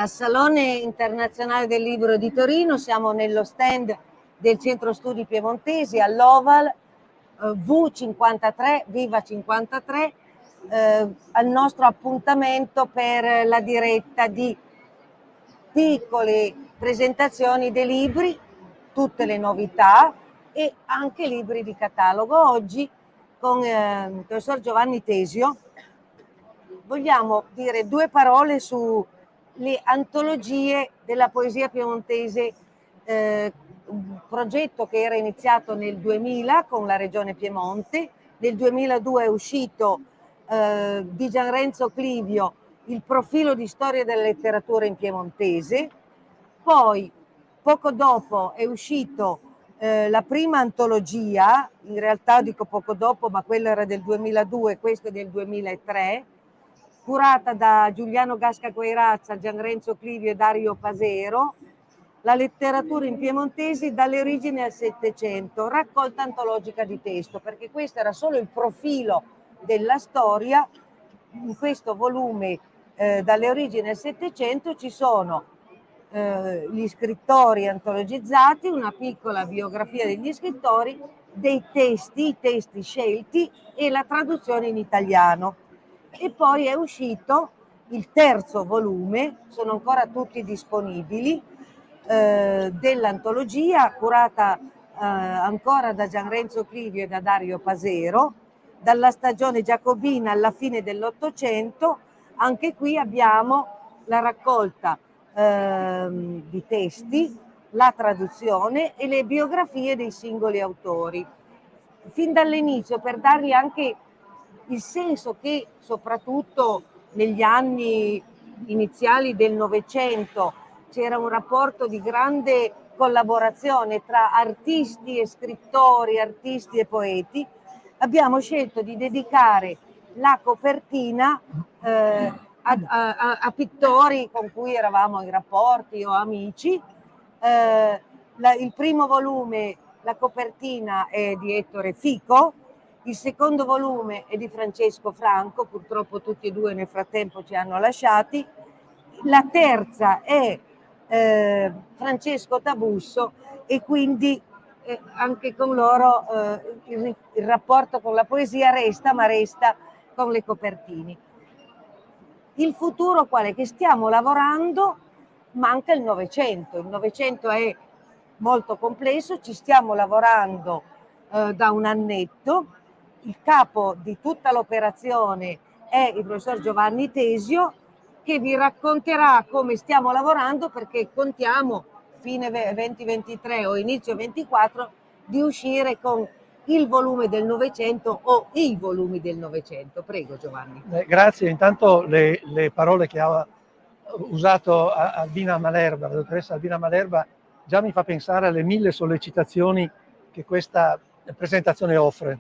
al Salone Internazionale del Libro di Torino. Siamo nello stand del Centro Studi Piemontesi all'Oval V53, Viva 53, al nostro appuntamento per la diretta di piccole presentazioni dei libri, tutte le novità e anche libri di catalogo. Oggi con il professor Giovanni Tesio vogliamo dire due parole sulle antologie della poesia piemontese, un progetto che era iniziato nel 2000 con la Regione Piemonte. Nel 2002 è uscito di Gianrenzo Clivio il profilo di storia della letteratura in piemontese. Poi poco dopo è uscito la prima antologia, in realtà dico poco dopo, ma quello era del 2002, questo è del 2003, curata da Giuliano Gasca Queirazza, Gianrenzo Clivio e Dario Pasero, la letteratura in piemontese dalle origini al Settecento, raccolta antologica di testo, perché questo era solo il profilo della storia. In questo volume dalle origini al Settecento ci sono gli scrittori antologizzati, una piccola biografia degli scrittori, dei testi, i testi scelti e la traduzione in italiano. E poi è uscito il terzo volume, sono ancora tutti disponibili, dell'antologia curata ancora da Gianrenzo Clivio e da Dario Pasero, dalla stagione giacobina alla fine dell'Ottocento. Anche qui abbiamo la raccolta di testi, la traduzione e le biografie dei singoli autori. Fin dall'inizio, per dargli anche il senso che soprattutto negli anni iniziali del Novecento c'era un rapporto di grande collaborazione tra artisti e scrittori, artisti e poeti, abbiamo scelto di dedicare la copertina a pittori con cui eravamo in rapporti o amici. Il primo volume, la copertina è di Ettore Fico, il secondo volume è di Francesco Franco, purtroppo tutti e due nel frattempo ci hanno lasciati, la terza è Francesco Tabusso, e quindi anche con loro il rapporto con la poesia resta, ma resta con le copertine. Il futuro qual è? Che stiamo lavorando, manca il Novecento. Il Novecento è molto complesso, ci stiamo lavorando da un annetto. Il capo di tutta l'operazione è il professor Giovanni Tesio, che vi racconterà come stiamo lavorando, perché contiamo fine 2023 o inizio 24 di uscire con il volume del Novecento o i volumi del Novecento. Prego Giovanni. Grazie, intanto le parole che ha usato Albina Malerba, la dottoressa Albina Malerba, già mi fa pensare alle 1000 sollecitazioni che questa presentazione offre.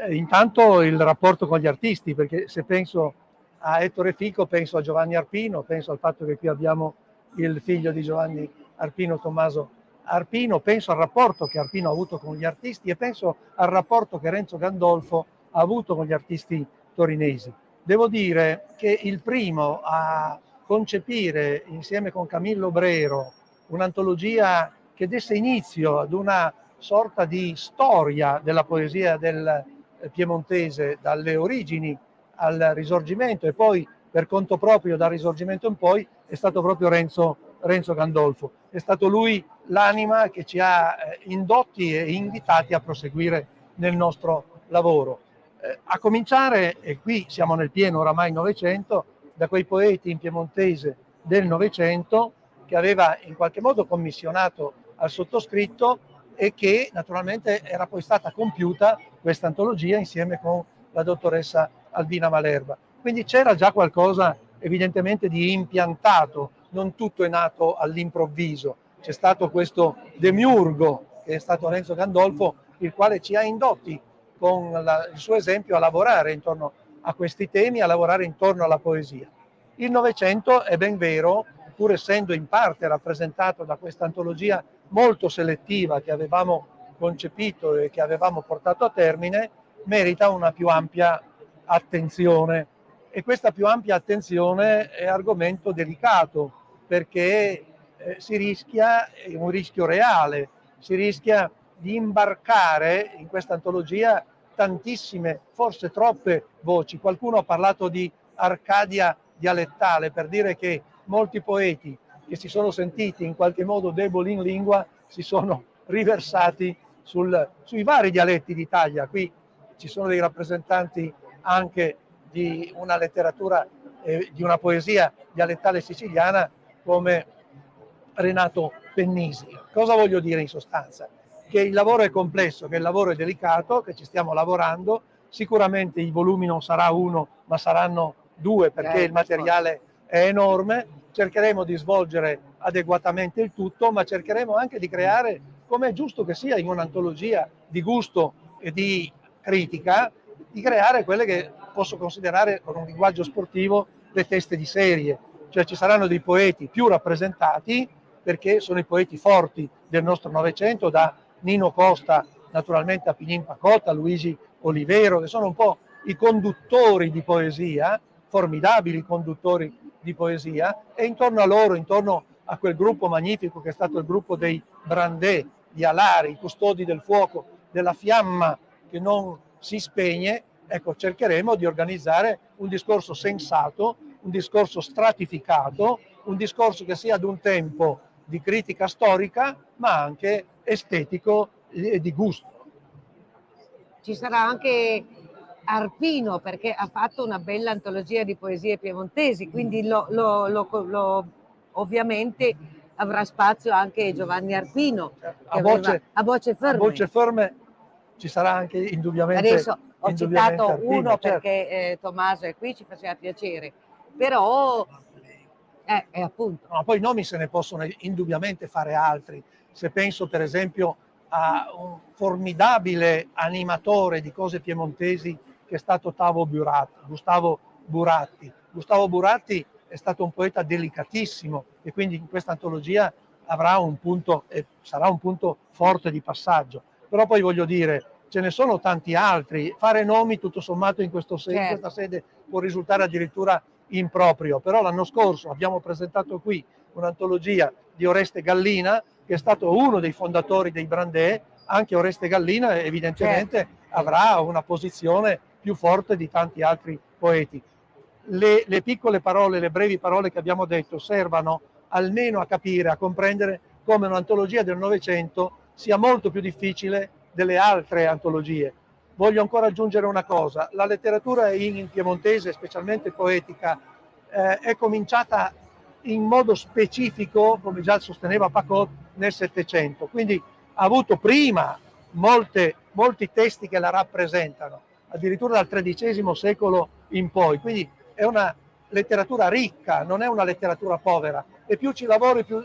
Intanto il rapporto con gli artisti, perché se penso a Ettore Fico penso a Giovanni Arpino, penso al fatto che qui abbiamo il figlio di Giovanni Arpino, Tommaso Arpino, penso al rapporto che Arpino ha avuto con gli artisti e penso al rapporto che Renzo Gandolfo ha avuto con gli artisti torinesi. Devo dire che il primo a concepire insieme con Camillo Brero un'antologia che desse inizio ad una sorta di storia della poesia del piemontese dalle origini al Risorgimento e poi per conto proprio dal Risorgimento in poi è stato proprio Renzo Gandolfo. È stato lui l'anima che ci ha indotti e invitati a proseguire nel nostro lavoro. A cominciare, e qui siamo nel pieno oramai Novecento, da quei poeti in piemontese del Novecento che aveva in qualche modo commissionato al sottoscritto e che naturalmente era poi stata compiuta questa antologia insieme con la dottoressa Albina Malerba. Quindi c'era già qualcosa evidentemente di impiantato, non tutto è nato all'improvviso. C'è stato questo demiurgo che è stato Renzo Gandolfo, il quale ci ha indotti con il suo esempio a lavorare intorno a questi temi, a lavorare intorno alla poesia. Il Novecento, è ben vero, pur essendo in parte rappresentato da questa antologia molto selettiva che avevamo concepito e che avevamo portato a termine, merita una più ampia attenzione. E questa più ampia attenzione è argomento delicato, perché si rischia, è un rischio reale, si rischia di imbarcare in questa antologia tantissime, forse troppe voci. Qualcuno ha parlato di Arcadia dialettale, per dire che molti poeti che si sono sentiti in qualche modo deboli in lingua si sono riversati sui vari dialetti d'Italia. Qui ci sono dei rappresentanti anche di una letteratura, di una poesia dialettale siciliana come Renato Pennisi. Cosa voglio dire in sostanza? Che il lavoro è complesso, che il lavoro è delicato, che ci stiamo lavorando. Sicuramente i volumi non sarà uno, ma saranno due, perché il materiale è enorme. Cercheremo di svolgere adeguatamente il tutto, ma cercheremo anche di creare, come è giusto che sia in un'antologia di gusto e di critica, di creare quelle che posso considerare, con un linguaggio sportivo, le teste di serie. Cioè ci saranno dei poeti più rappresentati, perché sono i poeti forti del nostro Novecento, da Nino Costa naturalmente a Pinin Pacotta, Luigi Olivero, che sono un po' i conduttori di poesia, formidabili conduttori di poesia, e intorno a loro, intorno a quel gruppo magnifico che è stato il gruppo dei Brandè, di Alari, i custodi del fuoco, della fiamma che non si spegne, ecco, cercheremo di organizzare un discorso sensato, un discorso stratificato, un discorso che sia ad un tempo di critica storica, ma anche estetico e di gusto. Ci sarà anche Arpino, perché ha fatto una bella antologia di poesie piemontesi, quindi ovviamente avrà spazio anche Giovanni Arpino, A voce ferme. ci sarà anche indubbiamente. Adesso ho citato Arpino, uno certo. perché Tommaso è qui, ci faceva piacere, però è appunto. No, poi nomi se ne possono indubbiamente fare altri. Se penso per esempio a un formidabile animatore di cose piemontesi che è stato Gustavo Buratti. Gustavo Buratti è stato un poeta delicatissimo e quindi in questa antologia avrà un punto, sarà un punto forte di passaggio. Però poi voglio dire, ce ne sono tanti altri. Fare nomi tutto sommato in questa sede può risultare addirittura improprio, però l'anno scorso abbiamo presentato qui un'antologia di Oreste Gallina, che è stato uno dei fondatori dei Brandè. Anche Oreste Gallina evidentemente avrà una posizione più forte di tanti altri poeti. Le piccole parole, le brevi parole che abbiamo detto servano almeno a capire, a comprendere come un'antologia del Novecento sia molto più difficile delle altre antologie. Voglio ancora aggiungere una cosa: la letteratura in piemontese, specialmente poetica, è cominciata in modo specifico, come già sosteneva Pacot, nel Settecento, quindi ha avuto prima molti testi che la rappresentano, addirittura dal XIII secolo in poi, quindi è una letteratura ricca, non è una letteratura povera, e più ci lavori più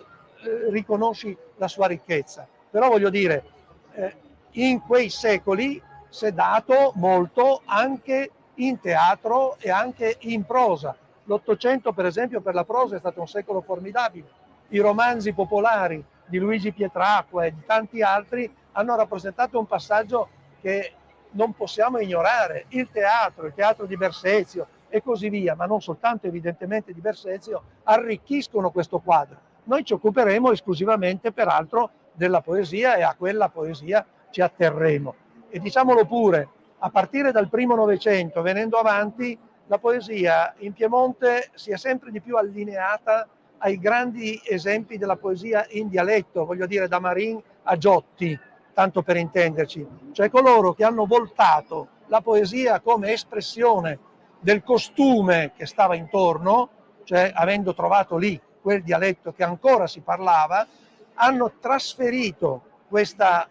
riconosci la sua ricchezza. Però voglio dire, in quei secoli si è dato molto anche in teatro e anche in prosa. L'Ottocento, per esempio, per la prosa è stato un secolo formidabile. I romanzi popolari di Luigi Pietracqua e di tanti altri hanno rappresentato un passaggio che non possiamo ignorare. Il teatro di Bersezio e così via, ma non soltanto evidentemente di Bersezio, arricchiscono questo quadro. Noi ci occuperemo esclusivamente, peraltro, della poesia, e a quella poesia ci atterremo. E diciamolo pure, a partire dal primo Novecento, venendo avanti, la poesia in Piemonte si è sempre di più allineata ai grandi esempi della poesia in dialetto, voglio dire da Marin a Giotti, tanto per intenderci, cioè coloro che hanno voltato la poesia come espressione del costume che stava intorno, cioè avendo trovato lì quel dialetto che ancora si parlava, hanno trasferito questa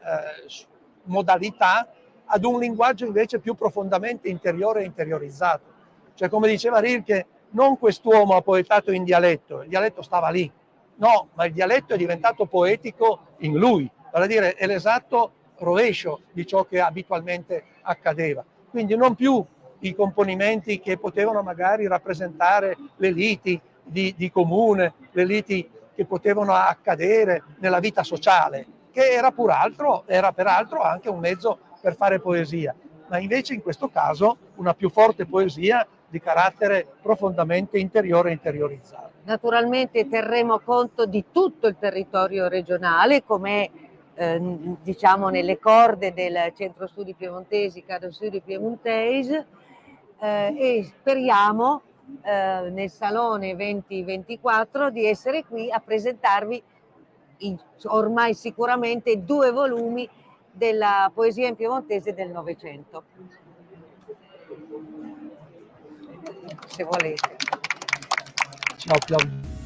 modalità ad un linguaggio invece più profondamente interiore e interiorizzato. Cioè, come diceva Rilke, non quest'uomo ha poetato in dialetto, il dialetto stava lì, no, ma il dialetto è diventato poetico in lui, vale a dire è l'esatto rovescio di ciò che abitualmente accadeva. Quindi non più i componimenti che potevano magari rappresentare le liti di comune, le liti che potevano accadere nella vita sociale, che era peraltro anche un mezzo per fare poesia, ma invece in questo caso una più forte poesia di carattere profondamente interiore e interiorizzato. Naturalmente terremo conto di tutto il territorio regionale, come diciamo nelle corde del Centro Studi Piemontesi, Cadre Studi Piemontesi, e speriamo nel Salone 2024 di essere qui a presentarvi ormai sicuramente 2 volumi della poesia in piemontese del Novecento. Se volete. Ciao Claudio.